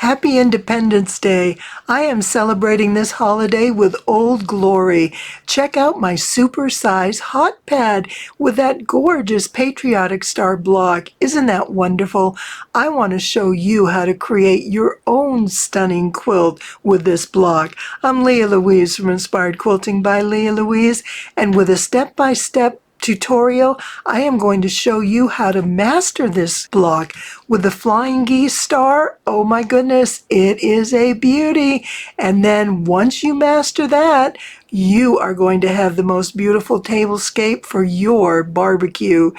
Happy Independence Day. I am celebrating this holiday with Old Glory. Check out my super-size hot pad with that gorgeous Patriotic Star block. Isn't that wonderful? I want to show you how to create your own stunning quilt with this block. I'm Leah Louise from Inspired Quilting by Leah Louise, and with a step-by-step tutorial, I am going to show you how to master this block with the Flying Geese star. Oh my goodness, it is a beauty. And then once you master that, you are going to have the most beautiful tablescape for your barbecue.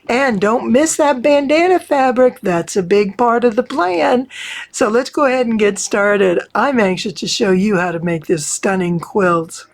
And don't miss that bandana fabric. That's a big part of the plan. So let's go ahead and get started. I'm anxious to show you how to make this stunning quilt.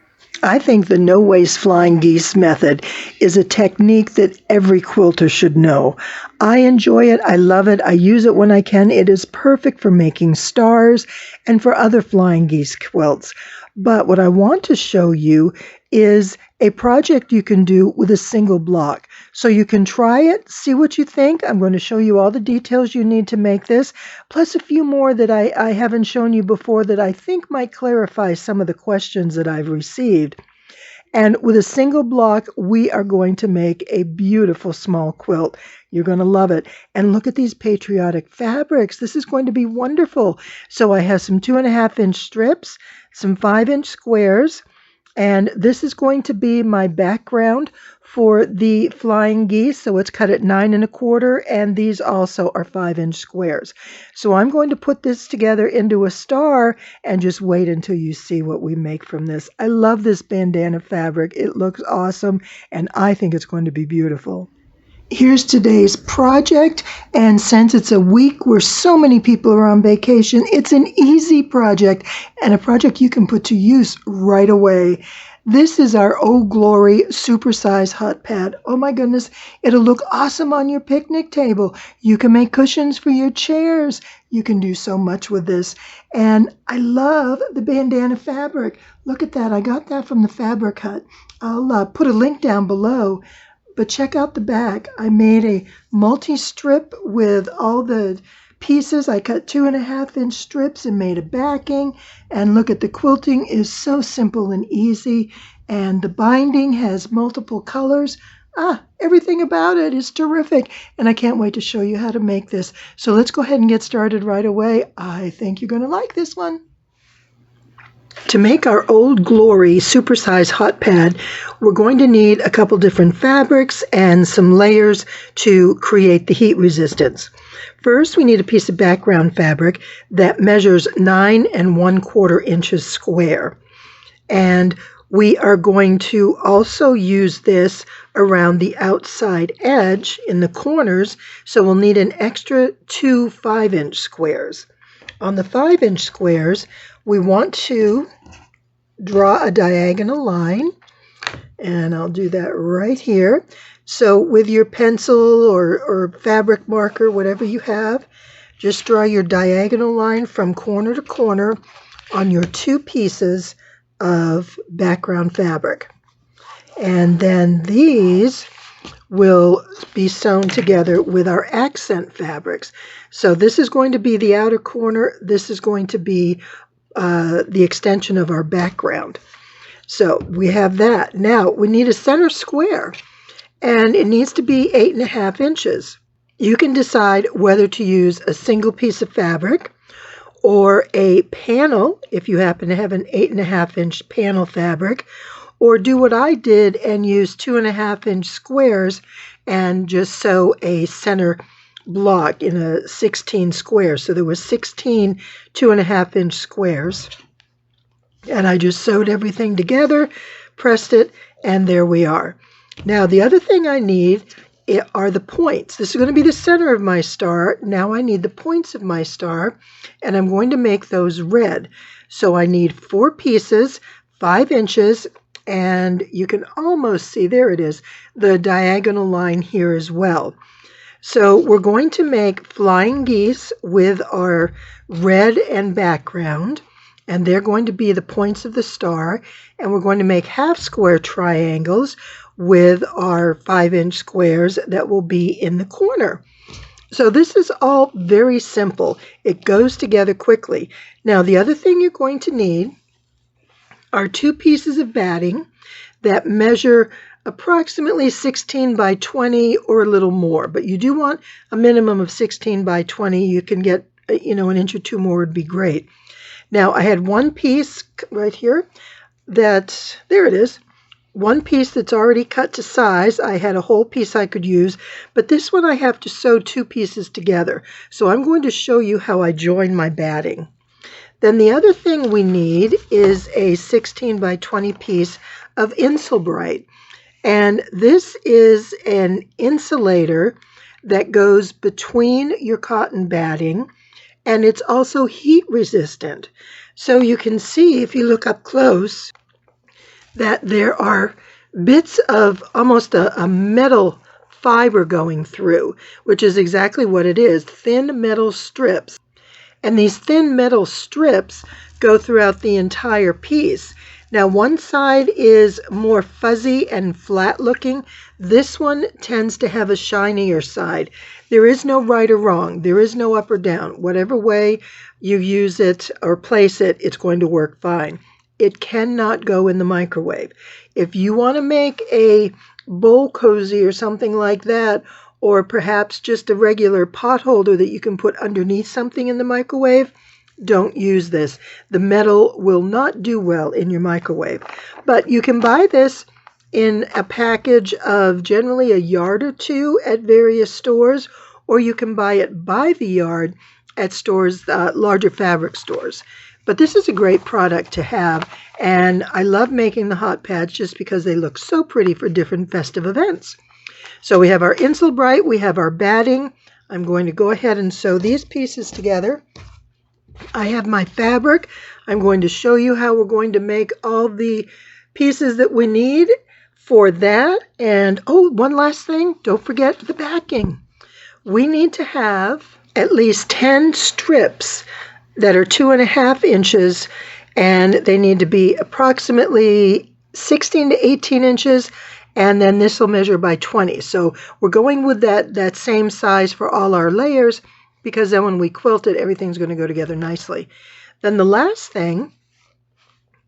I think the no-waste flying geese method is a technique that every quilter should know. I enjoy it. I love it. I use it when I can. It is perfect for making stars and for other flying geese quilts. But what I want to show you is a project you can do with a single block. So you can try it, see what you think. I'm going to show you all the details you need to make this, plus a few more that I haven't shown you before that I think might clarify some of the questions that I've received. And with a single block, we are going to make a beautiful small quilt. You're going to love it. And look at these patriotic fabrics. This is going to be wonderful. So I have some 2.5-inch strips, some 5-inch squares, and this is going to be my background for the flying geese. So it's cut at 9 1/4, and these also are 5-inch squares. So I'm going to put this together into a star and just wait until you see what we make from this. I love this bandana fabric. It looks awesome, and I think it's going to be beautiful. Here's today's project, and since it's a week where so many people are on vacation, it's an easy project and a project you can put to use right away. This is our Old Glory supersize hot pad. Oh my goodness, it'll look awesome on your picnic table. You can make cushions for your chairs. You can do so much with this. And I love the bandana fabric. Look at that. I got that from the Fabric Hut. I'll put a link down below. But check out the back. I made a multi-strip with all the pieces. I cut 2.5-inch strips and made a backing. And look at the quilting is so simple and easy. And the binding has multiple colors. Everything about it is terrific. And I can't wait to show you how to make this. So let's go ahead and get started right away. I think you're going to like this one. To make our Old Glory supersize hot pad, we're going to need a couple different fabrics and some layers to create the heat resistance. First, we need a piece of background fabric that measures 9 1/4 inches square. And we are going to also use this around the outside edge in the corners, so we'll need an extra 2 5-inch squares. On the 5-inch squares, we want to draw a diagonal line, and I'll do that right here. So with your pencil or fabric marker, whatever you have, just draw your diagonal line from corner to corner on your 2 pieces of background fabric. And then these will be sewn together with our accent fabrics. So this is going to be the outer corner. This is going to be the extension of our background. So we have that. Now we need a center square, and it needs to be 8 1/2 inches. You can decide whether to use a single piece of fabric or a panel, if you happen to have an 8 1/2 inch panel fabric, or do what I did and use 2.5-inch squares and just sew a center block in a 16 square. So there was 16 2.5-inch squares. And I just sewed everything together, pressed it, and there we are. Now the other thing I need are the points. This is going to be the center of my star. Now I need the points of my star, and I'm going to make those red. So I need 4 pieces, 5 inches, and you can almost see, there it is, the diagonal line here as well. So we're going to make flying geese with our red and background, and they're going to be the points of the star, and we're going to make half square triangles with our 5-inch squares that will be in the corner. So this is all very simple. It goes together quickly. Now the other thing you're going to need are 2 pieces of batting that measure approximately 16 by 20 or a little more, but you do want a minimum of 16 by 20. You can get, an inch or 2 more would be great. Now I had one piece right here there it is. One piece that's already cut to size. I had a whole piece I could use, but this one I have to sew 2 pieces together. So I'm going to show you how I join my batting. Then the other thing we need is a 16 by 20 piece of Insul-Bright. And this is an insulator that goes between your cotton batting, and it's also heat resistant. So you can see, if you look up close, that there are bits of almost a metal fiber going through, which is exactly what it is, thin metal strips. And these thin metal strips go throughout the entire piece. Now one side is more fuzzy and flat looking. This one tends to have a shinier side. There is no right or wrong. There is no up or down. Whatever way you use it or place it, it's going to work fine. It cannot go in the microwave. If you want to make a bowl cozy or something like that, or perhaps just a regular pot holder that you can put underneath something in the microwave, don't use this. The metal will not do well in your microwave. But you can buy this in a package of generally a yard or 2 at various stores, or you can buy it by the yard at stores, larger fabric stores. But this is a great product to have, and I love making the hot pads just because they look so pretty for different festive events. So we have our Insul-Bright, we have our batting. I'm going to go ahead and sew these pieces together. I have my fabric. I'm going to show you how we're going to make all the pieces that we need for that. And one last thing, don't forget the backing. We need to have at least 10 strips that are 2.5 inches, and they need to be approximately 16 to 18 inches, and then this will measure by 20. So we're going with that same size for all our layers, because then when we quilt it, everything's going to go together nicely. Then the last thing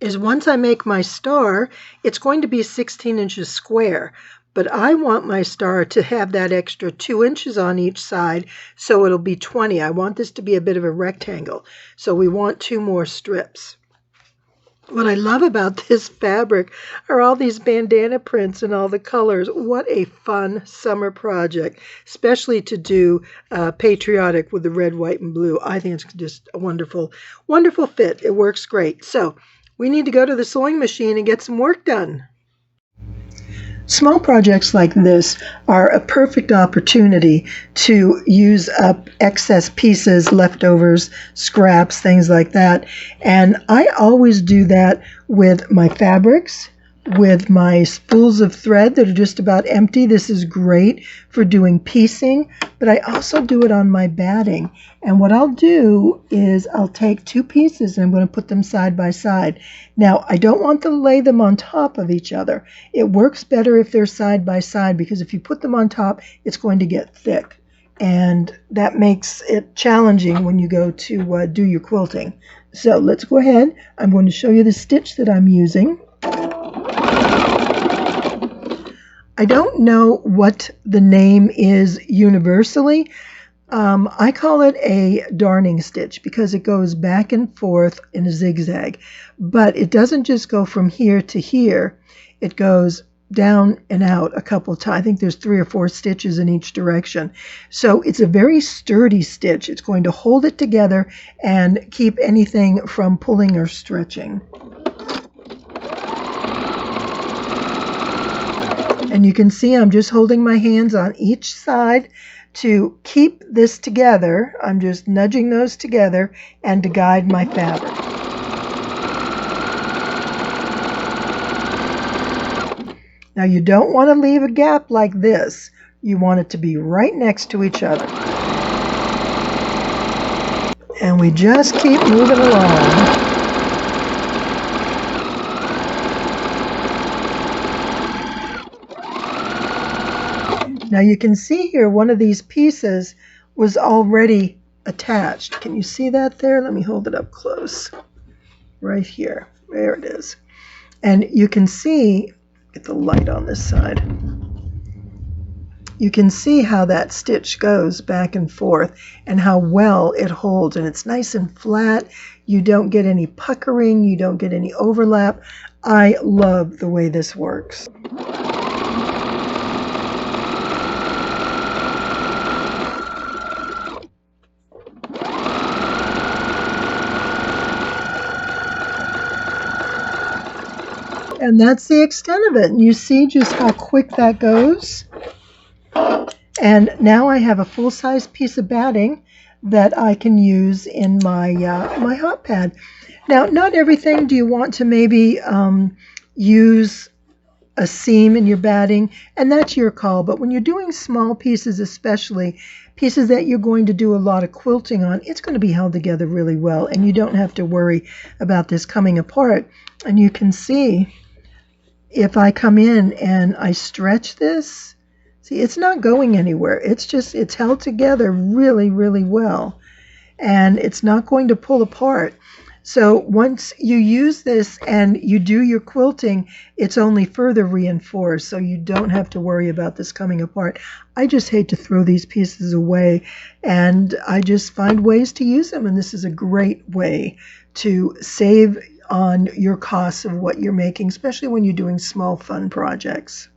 is, once I make my star, it's going to be 16 inches square. But I want my star to have that extra 2 inches on each side, so it'll be 20. I want this to be a bit of a rectangle, so we want 2 more strips. What I love about this fabric are all these bandana prints and all the colors. What a fun summer project, especially to do patriotic with the red, white, and blue. I think it's just a wonderful, wonderful fit. It works great. So we need to go to the sewing machine and get some work done. Small projects like this are a perfect opportunity to use up excess pieces, leftovers, scraps, things like that. And I always do that with my fabrics, with my spools of thread that are just about empty. This is great for doing piecing, but I also do it on my batting. And what I'll do is I'll take 2 pieces and I'm going to put them side by side. Now, I don't want to lay them on top of each other. It works better if they're side by side, because if you put them on top, it's going to get thick. And that makes it challenging when you go to do your quilting. So let's go ahead. I'm going to show you the stitch that I'm using. I don't know what the name is universally. I call it a darning stitch because it goes back and forth in a zigzag. But it doesn't just go from here to here. It goes down and out a couple times. I think there's 3 or 4 stitches in each direction. So it's a very sturdy stitch. It's going to hold it together and keep anything from pulling or stretching. And you can see I'm just holding my hands on each side to keep this together. I'm just nudging those together and to guide my fabric. Now you don't want to leave a gap like this. You want it to be right next to each other. And we just keep moving along. Now you can see here one of these pieces was already attached. Can you see that there? Let me hold it up close. Right here. There it is. And you can see, get the light on this side. You can see how that stitch goes back and forth and how well it holds. And it's nice and flat. You don't get any puckering. You don't get any overlap. I love the way this works. And that's the extent of it. And you see just how quick that goes. And now I have a full-size piece of batting that I can use in my my hot pad. Now, not everything do you want to maybe use a seam in your batting, and that's your call. But when you're doing small pieces, especially pieces that you're going to do a lot of quilting on, it's going to be held together really well, and you don't have to worry about this coming apart. And you can see if I come in and I stretch this, see, it's not going anywhere. It's held together really, really well. And it's not going to pull apart. So once you use this and you do your quilting, it's only further reinforced. So you don't have to worry about this coming apart. I just hate to throw these pieces away. And I just find ways to use them. And this is a great way to save on your costs of what you're making, especially when you're doing small, fun projects.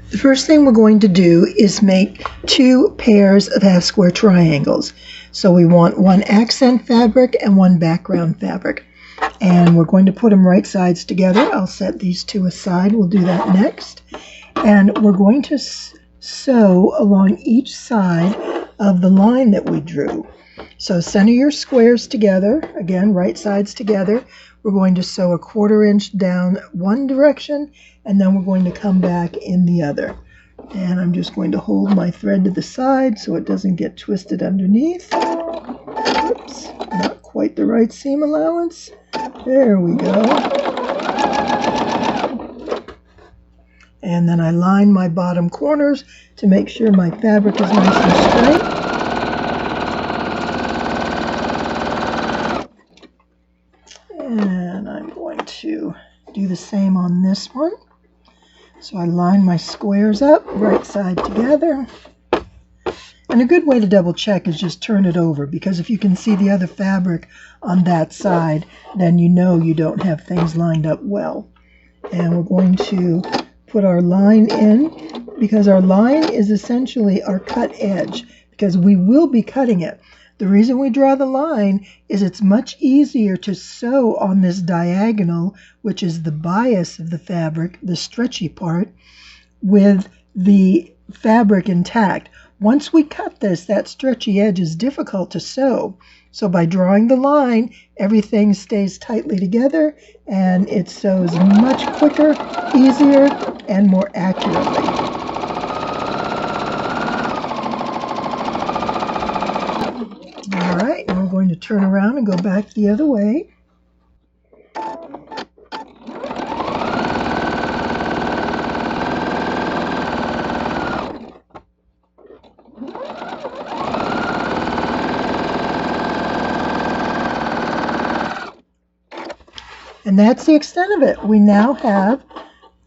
The first thing we're going to do is make 2 pairs of half square triangles. So we want one accent fabric and one background fabric. And we're going to put them right sides together. I'll set these 2 aside. We'll do that next. And we're going to sew along each side of the line that we drew. So center your squares together, again, right sides together. We're going to sew a 1/4 inch down one direction, and then we're going to come back in the other. And I'm just going to hold my thread to the side so it doesn't get twisted underneath. Oops, not quite the right seam allowance. There we go. And then I line my bottom corners to make sure my fabric is nice and straight. And I'm going to do the same on this one. So I line my squares up, right side together. And a good way to double check is just turn it over, because if you can see the other fabric on that side, then you know you don't have things lined up well. And we're going to put our line in, because our line is essentially our cut edge, because we will be cutting it. The reason we draw the line is it's much easier to sew on this diagonal, which is the bias of the fabric, the stretchy part, with the fabric intact. Once we cut this, that stretchy edge is difficult to sew. So by drawing the line, everything stays tightly together and it sews much quicker, easier, and more accurately. All right, and we're going to turn around and go back the other way. And that's the extent of it. We now have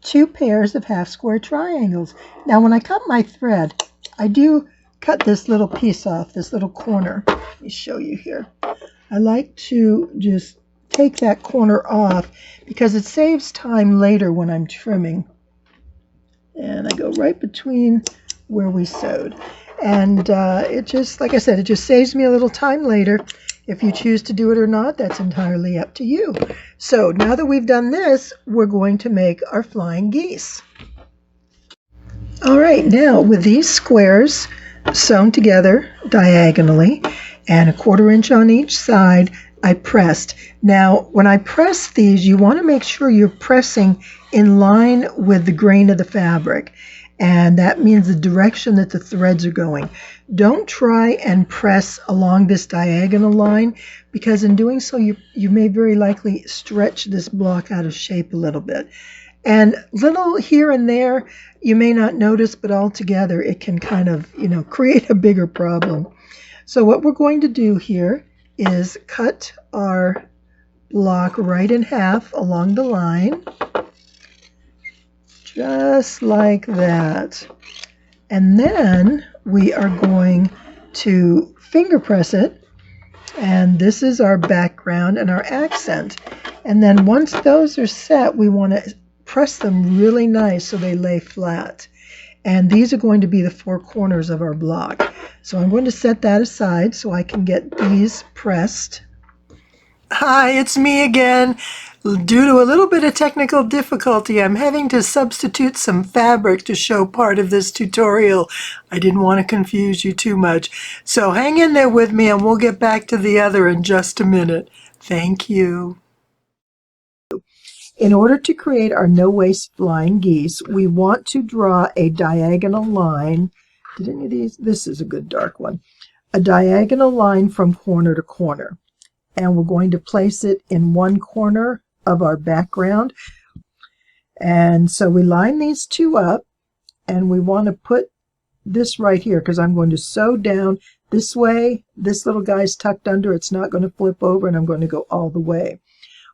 2 pairs of half square triangles. Now when I cut my thread, I do cut this little piece off, this little corner. Let me show you here. I like to just take that corner off because it saves time later when I'm trimming. And I go right between where we sewed. And it just, like I said, it just saves me a little time later. If you choose to do it or not, that's entirely up to you. So now that we've done this, we're going to make our flying geese. All right, now with these squares sewn together diagonally and a 1/4 inch on each side, I pressed. Now, when I press these, you want to make sure you're pressing in line with the grain of the fabric. And that means the direction that the threads are going. Don't try and press along this diagonal line, because in doing so, you may very likely stretch this block out of shape a little bit. And little here and there, you may not notice, but altogether it can kind of, create a bigger problem. So what we're going to do here is cut our block right in half along the line, just like that. And then we are going to finger press it, and this is our background and our accent. And then once those are set, we want to press them really nice so they lay flat. And these are going to be the four corners of our block. So I'm going to set that aside so I can get these pressed. Hi, it's me again. Due to a little bit of technical difficulty, I'm having to substitute some fabric to show part of this tutorial. I didn't want to confuse you too much. So hang in there with me and we'll get back to the other in just a minute. Thank you. In order to create our no-waste flying geese, we want to draw a diagonal line. Did any of these? This is a good dark one. A diagonal line from corner to corner. And we're going to place it in one corner of our background. And so we line these two up, and we want to put this right here because I'm going to sew down this way. This little guy's tucked under. It's not going to flip over, and I'm going to go all the way.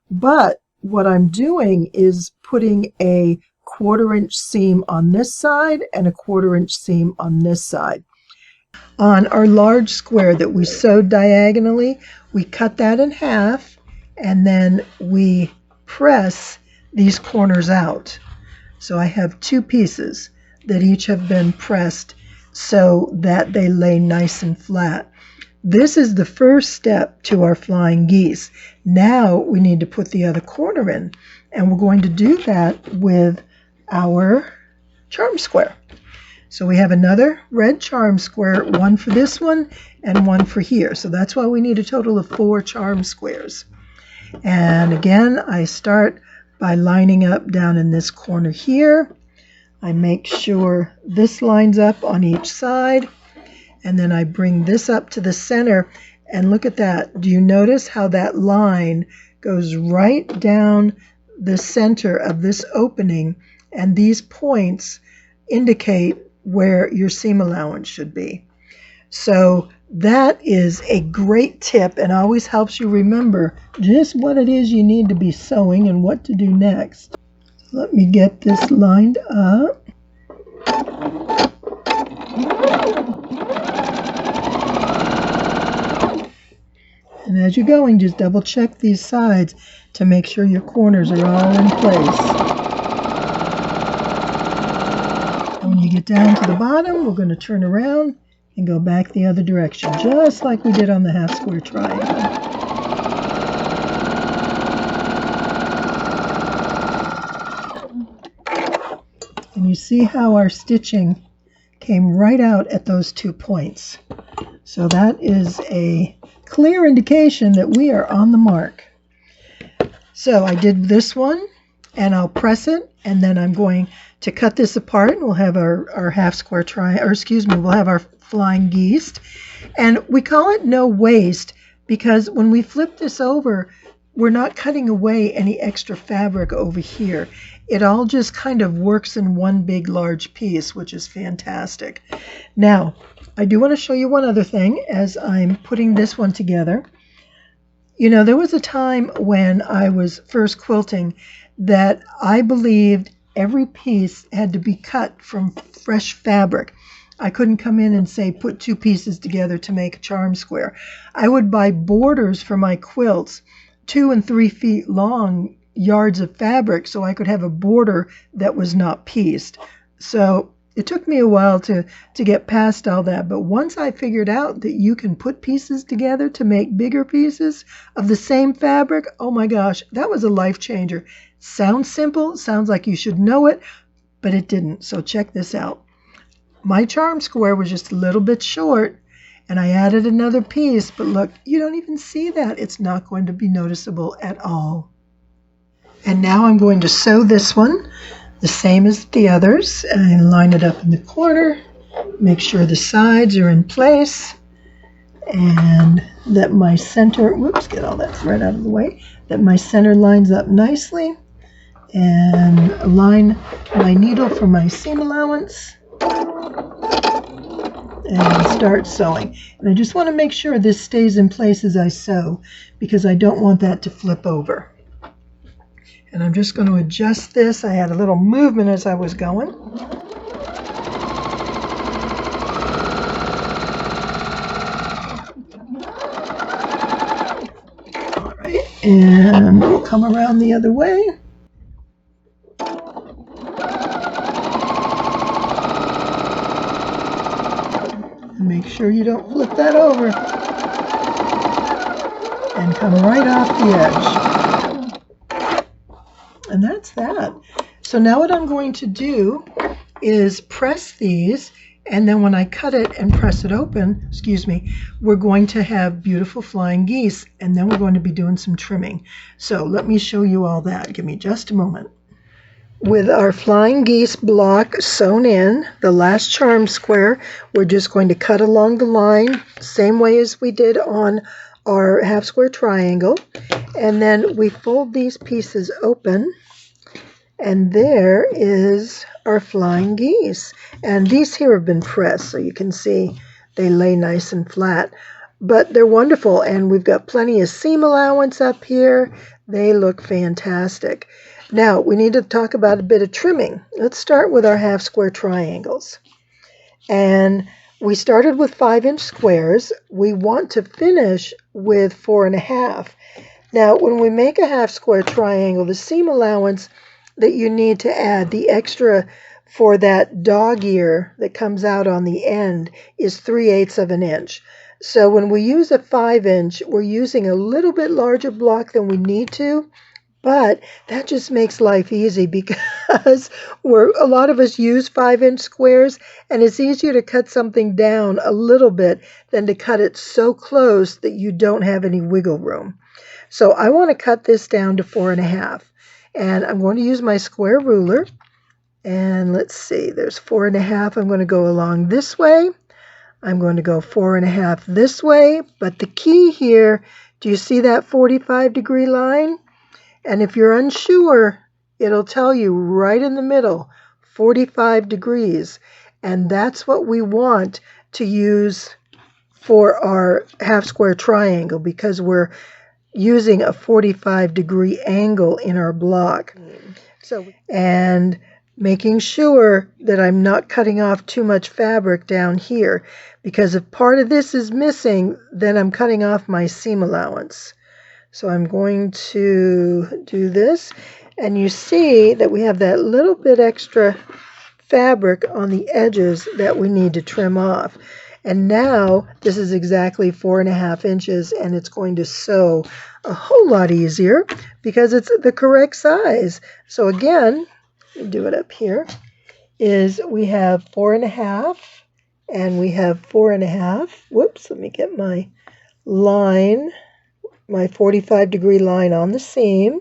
But what I'm doing is putting a 1/4 inch seam on this side and a 1/4 inch seam on this side. On our large square that we sewed diagonally, we cut that in half, and then we press these corners out. So I have two pieces that each have been pressed so that they lay nice and flat. This is the first step to our flying geese. Now we need to put the other corner in, and we're going to do that with our charm square. So we have another red charm square, one for this one and one for here. So that's why we need a total of 4 charm squares. And again, I start by lining up down in this corner here. I make sure this lines up on each side. And then I bring this up to the center. And look at that. Do you notice how that line goes right down the center of this opening? And these points indicate where your seam allowance should be. So that is a great tip and always helps you remember just what it is you need to be sewing and what to do next. Let me get this lined up. And as you're going, just double check these sides to make sure your corners are all in place. When you get down to the bottom, we're going to turn around and go back the other direction, just like we did on the half square triangle. And you see how our stitching came right out at those 2 points. So that is a clear indication that we are on the mark. So I did this one, and I'll press it, and then I'm going to cut this apart, and we'll have our half square we'll have our flying geese. And we call it no waste because when we flip this over, we're not cutting away any extra fabric over here. It all just kind of works in one big large piece, which is fantastic. Now, I do want to show you one other thing as I'm putting this one together. You know, there was a time when I was first quilting that I believed every piece had to be cut from fresh fabric. I couldn't come in and say, put 2 pieces together to make a charm square. I would buy borders for my quilts, 2 and 3 feet long yards of fabric, so I could have a border that was not pieced. So it took me a while to get past all that, but once I figured out that you can put pieces together to make bigger pieces of the same fabric, oh my gosh, that was a life changer. Sounds simple, sounds like you should know it, but it didn't. So check this out. My charm square was just a little bit short, and I added another piece, but look, you don't even see that. It's not going to be noticeable at all. And now I'm going to sew this one the same as the others, and line it up in the corner, make sure the sides are in place, and that my center, whoops, get all that thread out of the way, that my center lines up nicely. and align my needle for my seam allowance and start sewing. And I just want to make sure this stays in place as I sew because I don't want that to flip over. And I'm just going to adjust this. I had a little movement as I was going. All right, and we'll come around the other way. Make sure you don't flip that over. And come right off the edge. And that's that. So now what I'm going to do is press these, and then when I cut it and press it open, we're going to have beautiful flying geese, and then we're going to be doing some trimming. So let me show you all that. Give me just a moment. With our flying geese block sewn in, the last charm square, we're just going to cut along the line, same way as we did on our half square triangle. And then we fold these pieces open, and there is our flying geese. And these here have been pressed, so you can see they lay nice and flat. But they're wonderful, and we've got plenty of seam allowance up here. They look fantastic. Now, we need to talk about a bit of trimming. Let's start with our half square triangles. And we started with 5-inch squares. We want to finish with 4.5. Now, when we make a half square triangle, the seam allowance that you need to add, the extra for that dog ear that comes out on the end, is 3/8 of an inch. So when we use a 5-inch, we're using a little bit larger block than we need to. But that just makes life easy because a lot of us use 5-inch squares, and it's easier to cut something down a little bit than to cut it so close that you don't have any wiggle room. So I want to cut this down to 4.5, and I'm going to use my square ruler. And let's see, there's 4.5. I'm going to go along this way. I'm going to go 4.5 this way. But the key here, do you see that 45-degree line? And if you're unsure, it'll tell you right in the middle, 45 degrees. And that's what we want to use for our half square triangle because we're using a 45-degree angle in our block. And making sure that I'm not cutting off too much fabric down here, because if part of this is missing, then I'm cutting off my seam allowance. So I'm going to do this, and you see that we have that little bit extra fabric on the edges that we need to trim off. And now this is exactly 4.5 inches, and it's going to sew a whole lot easier because it's the correct size. So again, do it up here, is we have 4.5 and we have 4.5. Whoops, let me get my line, my 45-degree line on the seam,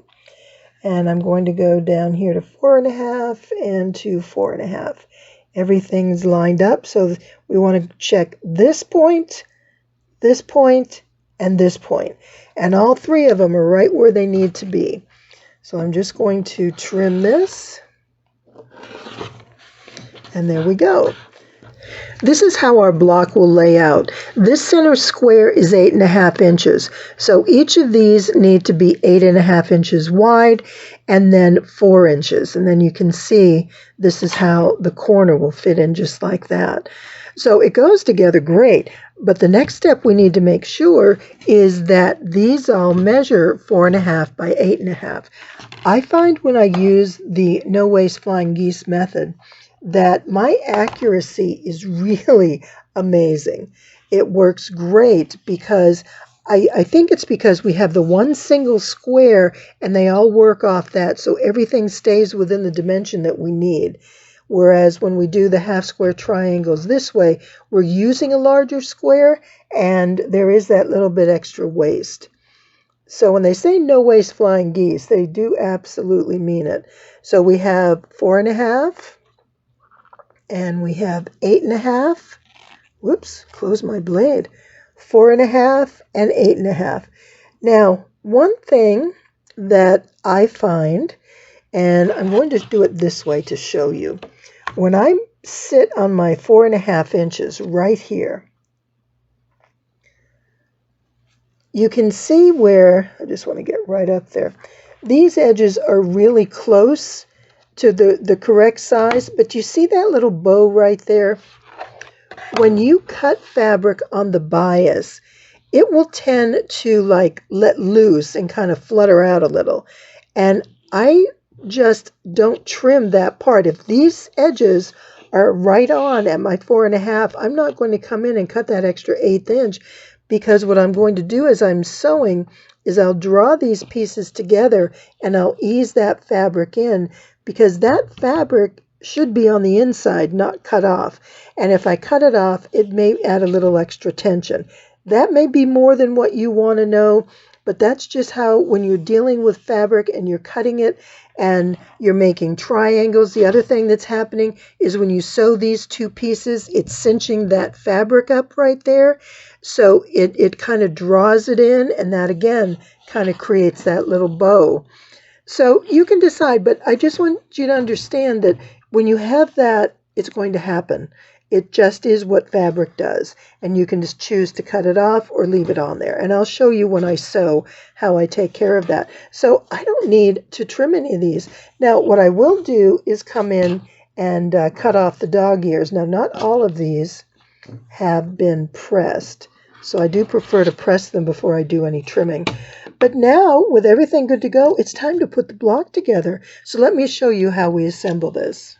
and I'm going to go down here to 4.5 and to 4.5. Everything's lined up, so we want to check this point, and this point, and all three of them are right where they need to be. So I'm just going to trim this, and there we go. This is how our block will lay out. This center square is 8.5 inches. So each of these need to be 8.5 inches wide and then 4 inches. And then you can see this is how the corner will fit in just like that. So it goes together great. But the next step we need to make sure is that these all measure 4.5 by 8.5. I find when I use the no waste flying geese method that my accuracy is really amazing. It works great because I think it's because we have the one single square and they all work off that, so everything stays within the dimension that we need. Whereas when we do the half square triangles this way, we're using a larger square and there is that little bit extra waste. So when they say no waste flying geese, they do absolutely mean it. So we have 4.5. And we have 8.5. Whoops, close my blade. 4.5 and 8.5. Now, one thing that I find, And I'm going to do it this way to show you. When I sit on my 4.5 inches right here, you can see where, I just want to get right up there. These edges are really close to the correct size, but you see that little bow right there? When you cut fabric on the bias, it will tend to like let loose and kind of flutter out a little. And I just don't trim that part. If these edges are right on at my 4.5, I'm not going to come in and cut that extra 1/8 inch, because what I'm going to do as I'm sewing is I'll draw these pieces together and I'll ease that fabric in, because that fabric should be on the inside, not cut off. And if I cut it off, it may add a little extra tension. That may be more than what you want to know, but that's just how, when you're dealing with fabric and you're cutting it and you're making triangles, the other thing that's happening is when you sew these two pieces, it's cinching that fabric up right there. So it kind of draws it in, and that again kind of creates that little bow. So you can decide, but I just want you to understand that when you have that, it's going to happen. It just is what fabric does, and you can just choose to cut it off or leave it on there. And I'll show you when I sew how I take care of that. So I don't need to trim any of these. Now what I will do is come in and cut off the dog ears. Now not all of these have been pressed, so I do prefer to press them before I do any trimming. But now, with everything good to go, it's time to put the block together. So let me show you how we assemble this.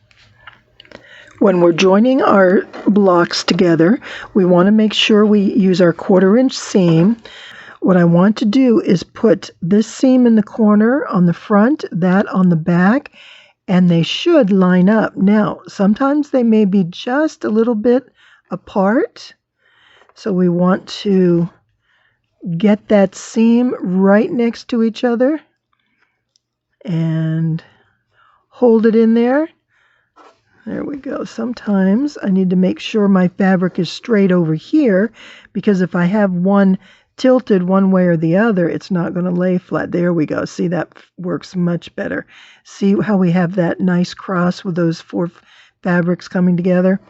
When we're joining our blocks together, we want to make sure we use our 1/4 inch seam. What I want to do is put this seam in the corner on the front, that on the back, and they should line up. Now, sometimes they may be just a little bit apart, so we want to get that seam right next to each other and hold it in there. There we go. Sometimes I need to make sure my fabric is straight over here, because if I have one tilted one way or the other, it's not going to lay flat. There we go. See, that works much better. See how we have that nice cross with those 4 fabrics coming together?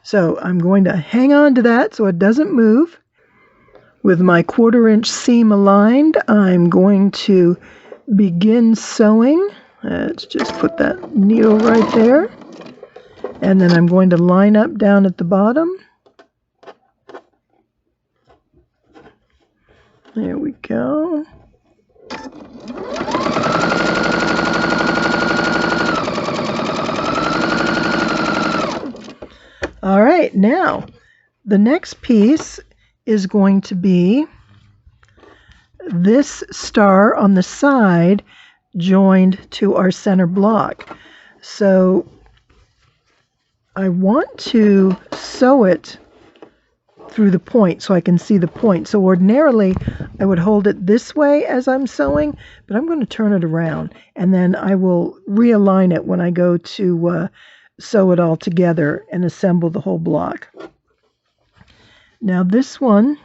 So I'm going to hang on to that so it doesn't move. With my 1/4 inch seam aligned, I'm going to begin sewing. Let's just put that needle right there. And then I'm going to line up down at the bottom. There we go. All right, now the next piece is going to be this star on the side joined to our center block. So I want to sew it through the point so I can see the point. So ordinarily I would hold it this way as I'm sewing, but I'm going to turn it around, and then I will realign it when I go to sew it all together and assemble the whole block. Now this one,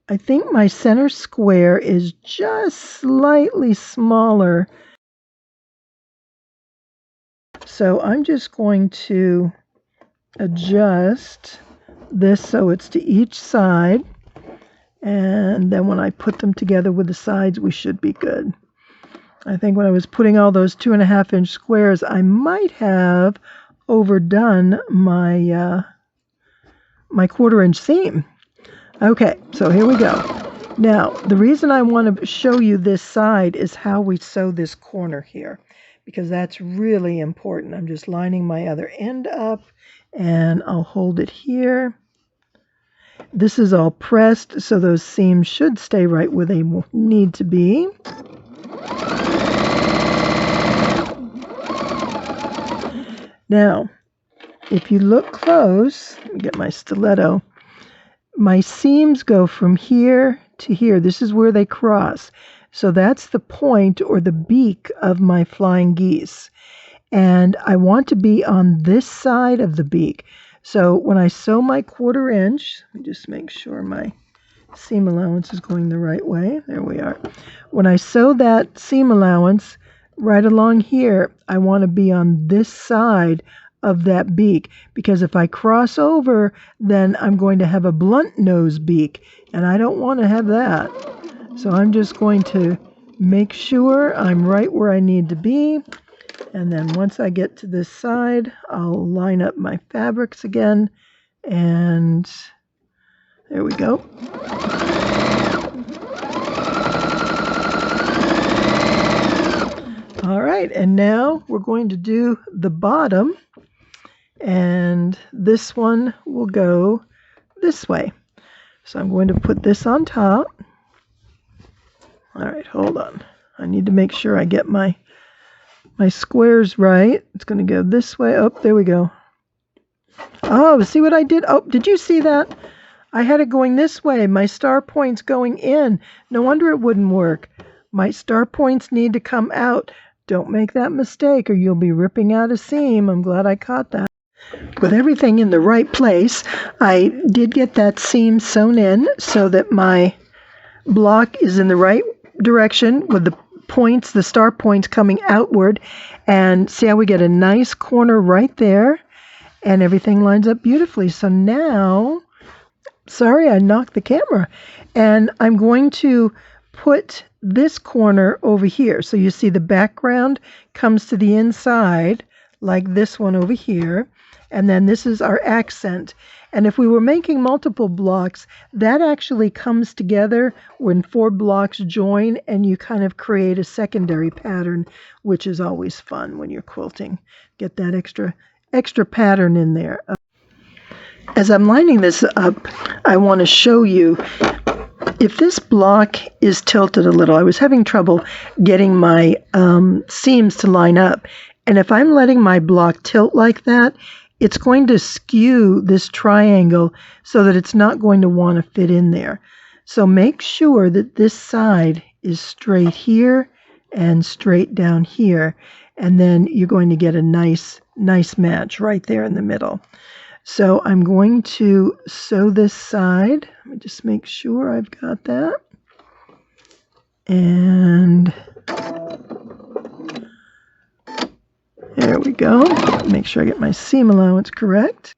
I think my center square is just slightly smaller. So I'm just going to adjust this so it's to each side. And then when I put them together with the sides, we should be good. I think when I was putting all those 2.5 inch squares, I might have overdone my my 1/4 inch seam. Okay, so here we go. Now, the reason I want to show you this side is how we sew this corner here, because that's really important. I'm just lining my other end up, and I'll hold it here. This is all pressed, so those seams should stay right where they need to be. Now, if you look close, let me get my stiletto, my seams go from here to here. This is where they cross. So that's the point or the beak of my flying geese. And I want to be on this side of the beak. So when I sew my 1/4 inch, let me just make sure my seam allowance is going the right way. There we are. When I sew that seam allowance, right along here, I want to be on this side of that beak, because if I cross over, then I'm going to have a blunt nose beak, and I don't want to have that. So I'm just going to make sure I'm right where I need to be, and then once I get to this side, I'll line up my fabrics again, and there we go. All right, and now we're going to do the bottom, and this one will go this way. So I'm going to put this on top. All right, hold on. I need to make sure I get my squares right. It's going to go this way. Oh, there we go. Oh, see what I did? Oh, did you see that? I had it going this way. My star points going in. No wonder it wouldn't work. My star points need to come out. Don't make that mistake or you'll be ripping out a seam. I'm glad I caught that. With everything in the right place, I did get that seam sewn in so that my block is in the right direction with the points, the star points coming outward. And see how we get a nice corner right there, and everything lines up beautifully. So now, sorry, I knocked the camera. And I'm going to put this corner over here. So you see the background comes to the inside, like this one over here. And then this is our accent. And if we were making multiple blocks, that actually comes together when 4 blocks join, and you kind of create a secondary pattern, which is always fun when you're quilting. Get that extra pattern in there. As I'm lining this up, I want to show you, if this block is tilted a little, I was having trouble getting my seams to line up. And if I'm letting my block tilt like that, it's going to skew this triangle so that it's not going to want to fit in there. So make sure that this side is straight here and straight down here. And then you're going to get a nice match right there in the middle. So I'm going to sew this side. Let me just make sure I've got that. And there we go. Make sure I get my seam allowance correct.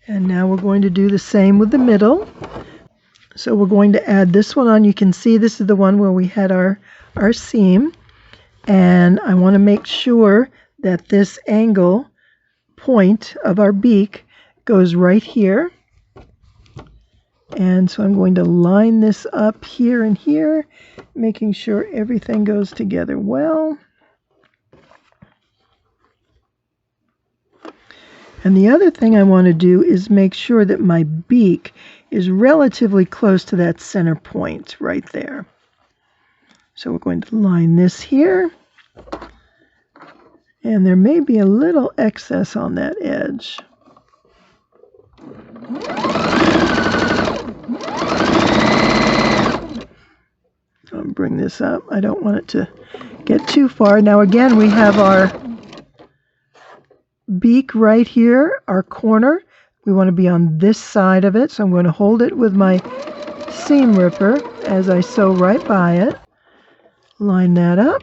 And now we're going to do the same with the middle. So we're going to add this one on. You can see this is the one where we had our seam. And I want to make sure that this angle point of our beak goes right here. And so I'm going to line this up here and here, making sure everything goes together well. And the other thing I want to do is make sure that my beak is relatively close to that center point right there. So we're going to line this here. And there may be a little excess on that edge. I'll bring this up. I don't want it to get too far. Now again, we have our beak right here, our corner. We want to be on this side of it, so I'm going to hold it with my seam ripper as I sew right by it. Line that up.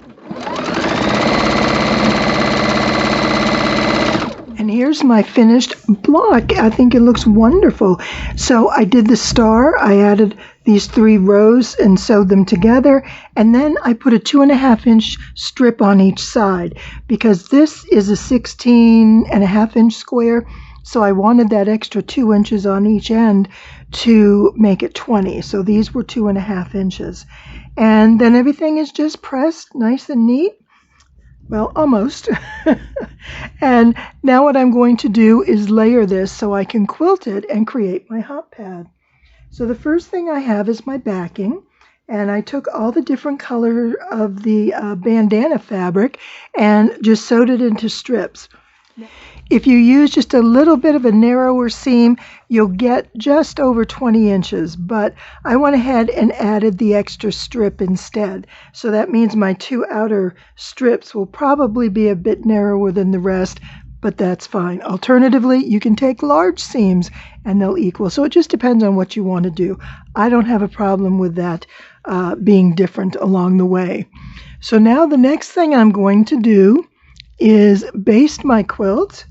And here's my finished block. I think it looks wonderful. So I did the star. I added these 3 rows and sewed them together. And then I put a 2.5-inch strip on each side because this is a 16.5-inch square. So I wanted that extra 2 inches on each end to make it 20. So these were 2.5 inches. And then everything is just pressed nice and neat. Well, almost. And now what I'm going to do is layer this so I can quilt it and create my hot pad. So the first thing I have is my backing. And I took all the different color of the bandana fabric and just sewed it into strips. If you use just a little bit of a narrower seam, you'll get just over 20 inches, but I went ahead and added the extra strip instead. So that means my 2 outer strips will probably be a bit narrower than the rest, but that's fine. Alternatively, you can take large seams and they'll equal. So it just depends on what you want to do. I don't have a problem with that being different along the way. So now the next thing I'm going to do is baste my quilt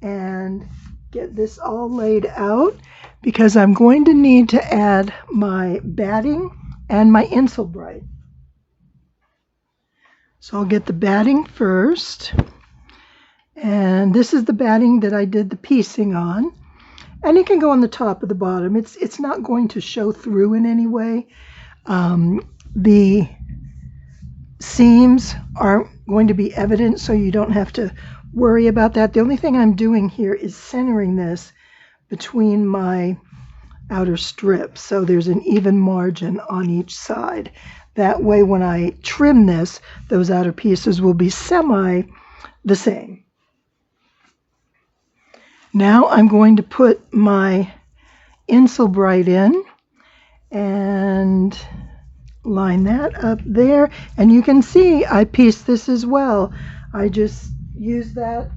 and get this all laid out, because I'm going to need to add my batting and my Insul-Bright. So I'll get the batting first. And this is the batting that I did the piecing on. And it can go on the top or the bottom. It's not going to show through in any way. The seams aren't going to be evident, so you don't have to worry about that. The only thing I'm doing here is centering this between my outer strips, so there's an even margin on each side. That way when I trim this, those outer pieces will be semi the same. Now I'm going to put my Insul-Bright in and line that up there, and you can see I pieced this as well. I just use that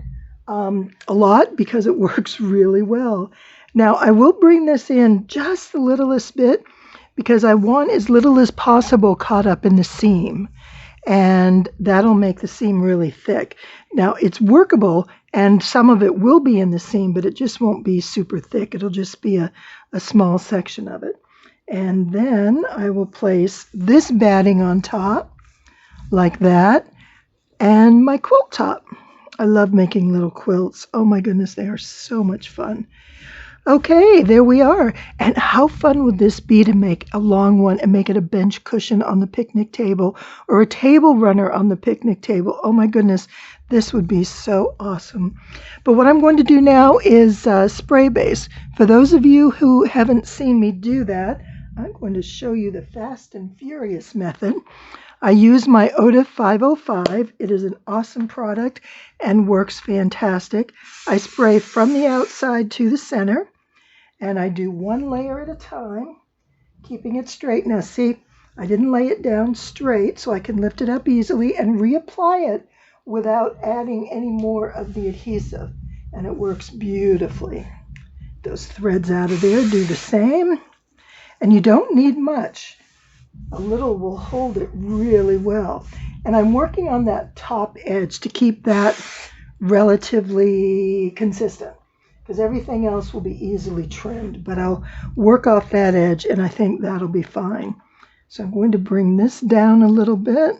a lot because it works really well. Now I will bring this in just the littlest bit because I want as little as possible caught up in the seam, and that'll make the seam really thick. Now it's workable and some of it will be in the seam, but it just won't be super thick. It'll just be a small section of it. And then I will place this batting on top like that, and my quilt top. I love making little quilts. Oh my goodness, they are so much fun. Okay, there we are. And how fun would this be to make a long one and make it a bench cushion on the picnic table or a table runner on the picnic table? Oh my goodness, this would be so awesome. But what I'm going to do now is spray baste. For those of you who haven't seen me do that, I'm going to show you the fast and furious method. I use my Oda 505. It is an awesome product and works fantastic. I spray from the outside to the center, and I do one layer at a time, keeping it straight. Now see, I didn't lay it down straight so I can lift it up easily and reapply it without adding any more of the adhesive, and it works beautifully. Those threads out of there do the same, and you don't need much. A little will hold it really well. And I'm working on that top edge to keep that relatively consistent, because everything else will be easily trimmed, but I'll work off that edge and I think that'll be fine. So I'm going to bring this down a little bit,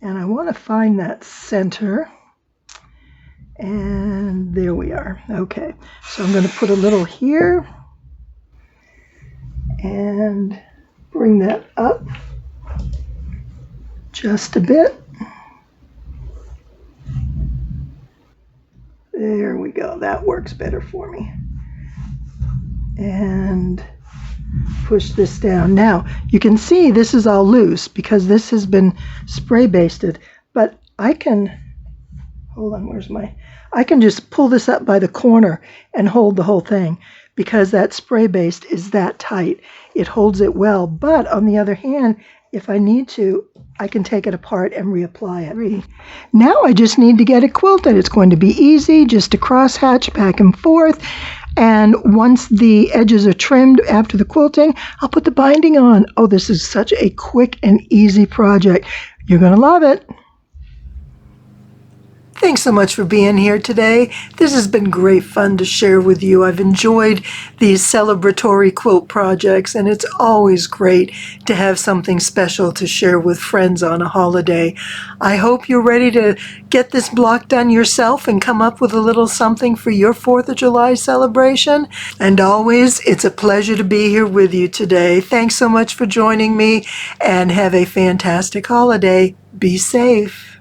and I want to find that center, and there we are. Okay, so I'm going to put a little here and bring that up just a bit. There we go. That works better for me. And push this down. Now, you can see this is all loose because this has been spray basted, but I can, hold on, I can just pull this up by the corner and hold the whole thing, because that spray baste is that tight. It holds it well, but on the other hand, if I need to, I can take it apart and reapply it. Now I just need to get it quilted. It's going to be easy, just a cross hatch back and forth, and once the edges are trimmed after the quilting, I'll put the binding on. Oh, this is such a quick and easy project. You're going to love it. Thanks so much for being here today. This has been great fun to share with you. I've enjoyed these celebratory quilt projects, and it's always great to have something special to share with friends on a holiday. I hope you're ready to get this block done yourself and come up with a little something for your 4th of July celebration. And always, it's a pleasure to be here with you today. Thanks so much for joining me, and have a fantastic holiday. Be safe.